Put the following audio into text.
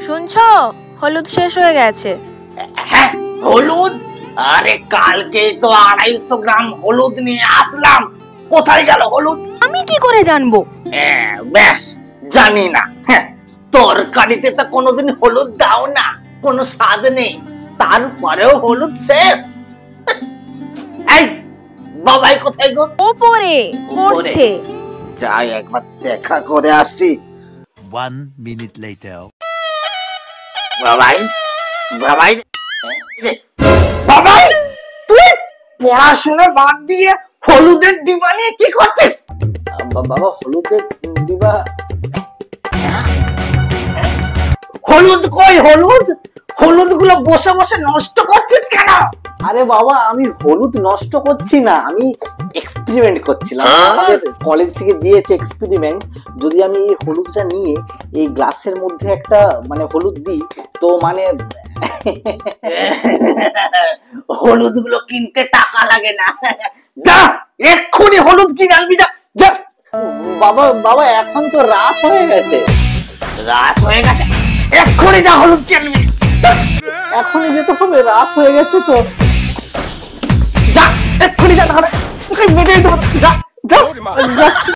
শুনছো, হলুদ শেষ হয়ে গেছে। হ্যাঁ, হলুদ? আরে কালকে তো 250 গ্রাম হলুদ নিয়ে আসলাম, কোথায় গেল হলুদ? আমি কি করে জানবো? বেশ, জানি না। তরকারিতে তো কোনোদিন হলুদ দাও না, কোনো স্বাদ নেই, তারপরেও হলুদ শেষ। এই বাবাই কোথায় গো? ওপরে পড়ছে। যাই একবার দেখা করে আসি। 1 minute later. বাবাই, বাবাই, বাবাই, তুই পড়াশোনা বাদ দিয়ে হলুদের ডিবা নিয়ে কি করছিস? বাবা, হলুদের ডিবা? হলুদ কই? হলুদ হলুদ গুলো বসে বসে নষ্ট করছিস কেন? আরে বাবা, আমি হলুদ নষ্ট করছি না, আমি এক্সপেরিমেন্ট করছিলাম। আমাদের কলেজ থেকে দিয়েছে এক্সপেরিমেন্ট, যদি আমি এই হলুদটা নিয়ে এই গ্লাসের মধ্যে একটা মানে হলুদ দিই তো মানে হলুদ গুলো কিনতে টাকা লাগে না, যা এক্ষুনি হলুদ কিনে আনবি, যা যা। বাবা বাবা, এখন তো রাত হয়ে গেছে। রাত হয়ে গেছে? এক্ষুনি যা হলুদ কিনে আনবি। এখনই যেতে হবে, রাত হয়ে গেছে তো। যা এক্ষুনি যা, তাহলে তোকে মেরে দেবো। যা যা। যাচ্ছি।